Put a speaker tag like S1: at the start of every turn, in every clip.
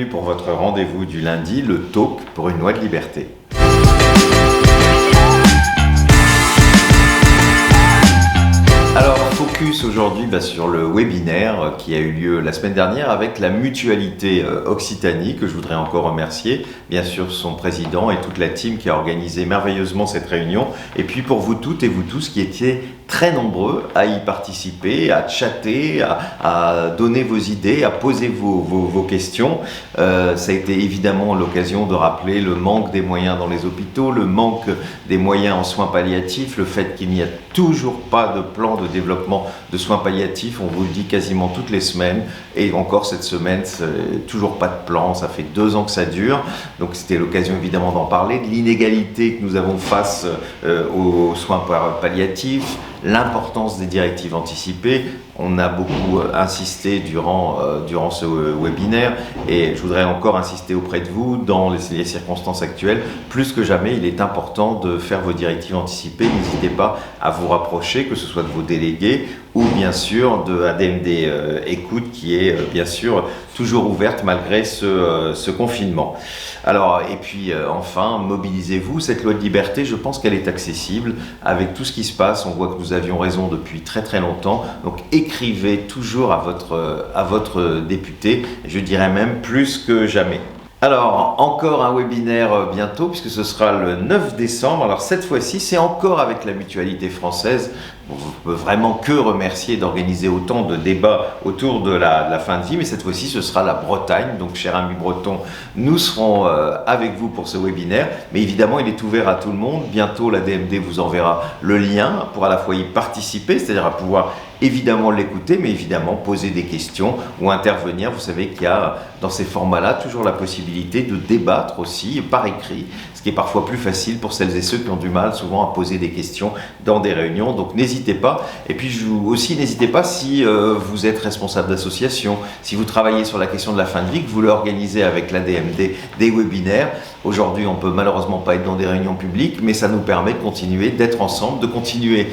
S1: bienvenue pour votre rendez-vous du lundi, le talk pour une loi de liberté. Alors, focus aujourd'hui sur le webinaire qui a eu lieu la semaine dernière avec la Mutualité Occitanie, que je voudrais encore remercier, bien sûr son président et toute la team qui a organisé merveilleusement cette réunion, et puis pour vous toutes et vous tous qui étiez très nombreux à y participer, à chatter, à donner vos idées, à poser vos questions. Ça a été évidemment l'occasion de rappeler le manque des moyens dans les hôpitaux, le manque des moyens en soins palliatifs, le fait qu'il n'y a toujours pas de plan de développement de soins palliatifs, on vous le dit quasiment toutes les semaines, et encore cette semaine, toujours pas de plan, ça fait 2 ans que ça dure, donc c'était l'occasion évidemment d'en parler, de l'inégalité que nous avons face aux soins palliatifs, l'importance des directives anticipées. On a beaucoup insisté durant ce webinaire et je voudrais encore insister auprès de vous dans les circonstances actuelles. Plus que jamais, il est important de faire vos directives anticipées. N'hésitez pas à vous rapprocher, que ce soit de vos délégués ou bien sûr de ADMD Écoute qui est bien sûr toujours ouverte malgré ce confinement. Alors, et puis enfin, mobilisez-vous. Cette loi de liberté, je pense qu'elle est accessible avec tout ce qui se passe. On voit que nous avions raison depuis très très longtemps. Donc écrivez toujours à votre député, je dirais même plus que jamais. Alors, encore un webinaire bientôt, puisque ce sera le 9 décembre. Alors, cette fois-ci, c'est encore avec la Mutualité française. On ne peut vraiment que remercier d'organiser autant de débats autour de la fin de vie, mais cette fois-ci, ce sera la Bretagne. Donc, chers amis bretons, nous serons avec vous pour ce webinaire. Mais évidemment, il est ouvert à tout le monde. Bientôt, la DMD vous enverra le lien pour à la fois y participer, c'est-à-dire à pouvoir évidemment l'écouter, mais évidemment poser des questions ou intervenir. Vous savez qu'il y a dans ces formats-là toujours la possibilité de débattre aussi par écrit, ce qui est parfois plus facile pour celles et ceux qui ont du mal souvent à poser des questions dans des réunions. Donc n'hésitez pas. Et puis aussi n'hésitez pas si vous êtes responsable d'association, si vous travaillez sur la question de la fin de vie, que vous l'organisez avec l'ADMD des webinaires. Aujourd'hui, on peut malheureusement pas être dans des réunions publiques, mais ça nous permet de continuer, d'être ensemble, de continuer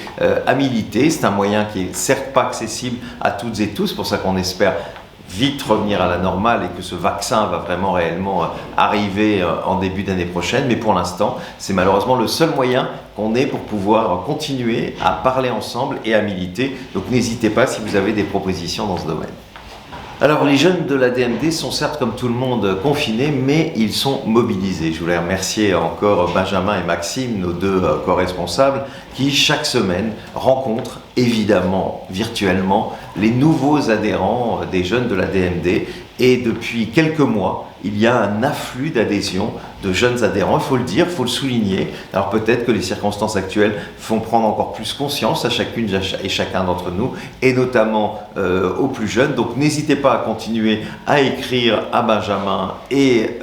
S1: à militer. C'est un moyen qui est certes pas accessible à toutes et tous, c'est pour ça qu'on espère vite revenir à la normale et que ce vaccin va vraiment réellement arriver en début d'année prochaine. Mais pour l'instant, c'est malheureusement le seul moyen qu'on ait pour pouvoir continuer à parler ensemble et à militer. Donc n'hésitez pas si vous avez des propositions dans ce domaine. Alors les jeunes de la DMD sont certes comme tout le monde confinés, mais ils sont mobilisés. Je voulais remercier encore Benjamin et Maxime, nos 2 co-responsables, qui chaque semaine rencontrent évidemment virtuellement les nouveaux adhérents des jeunes de la DMD. Et depuis quelques mois, il y a un afflux d'adhésion de jeunes adhérents, il faut le dire, il faut le souligner. Alors peut-être que les circonstances actuelles font prendre encore plus conscience à chacune et chacun d'entre nous, et notamment aux plus jeunes. Donc n'hésitez pas à continuer à écrire à Benjamin et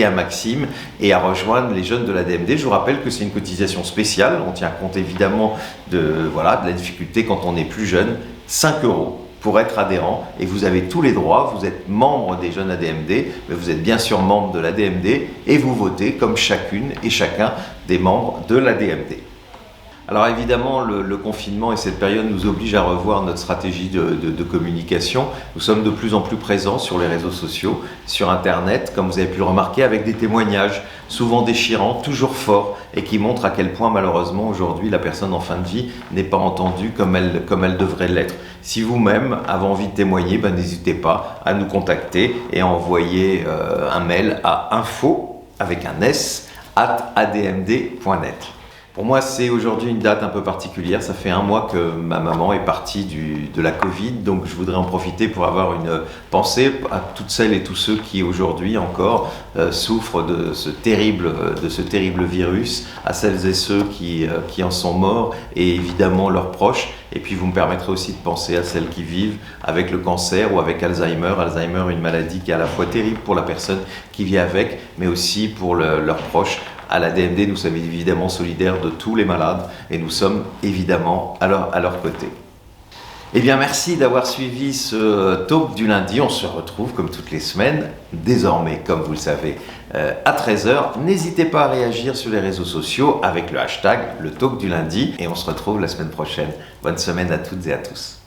S1: à Maxime et à rejoindre les jeunes de la DMD. Je vous rappelle que c'est une cotisation spéciale, on tient compte évidemment de la difficulté quand on est plus jeune, 5 € pour être adhérent, et vous avez tous les droits. Vous êtes membre des jeunes ADMD, mais vous êtes bien sûr membre de l'ADMD et vous votez comme chacune et chacun des membres de l'ADMD. Alors évidemment, le confinement et cette période nous obligent à revoir notre stratégie de communication. Nous sommes de plus en plus présents sur les réseaux sociaux, sur Internet, comme vous avez pu le remarquer, avec des témoignages souvent déchirants, toujours forts, et qui montrent à quel point malheureusement aujourd'hui la personne en fin de vie n'est pas entendue comme elle devrait l'être. Si vous-même avez envie de témoigner, n'hésitez pas à nous contacter et à envoyer un mail à info@admd.net. Pour moi, c'est aujourd'hui une date un peu particulière. Ça fait 1 mois que ma maman est partie de la Covid, donc je voudrais en profiter pour avoir une pensée à toutes celles et tous ceux qui aujourd'hui encore souffrent de ce terrible virus, à celles et ceux qui en sont morts et évidemment leurs proches. Et puis vous me permettrez aussi de penser à celles qui vivent avec le cancer ou avec Alzheimer. Alzheimer, une maladie qui est à la fois terrible pour la personne qui vit avec, mais aussi pour leurs proches. À la DMD, nous sommes évidemment solidaires de tous les malades et nous sommes évidemment à leur côté. Eh bien, merci d'avoir suivi ce talk du lundi. On se retrouve comme toutes les semaines, désormais, comme vous le savez, à 13 h. N'hésitez pas à réagir sur les réseaux sociaux avec le hashtag le talk du lundi et on se retrouve la semaine prochaine. Bonne semaine à toutes et à tous.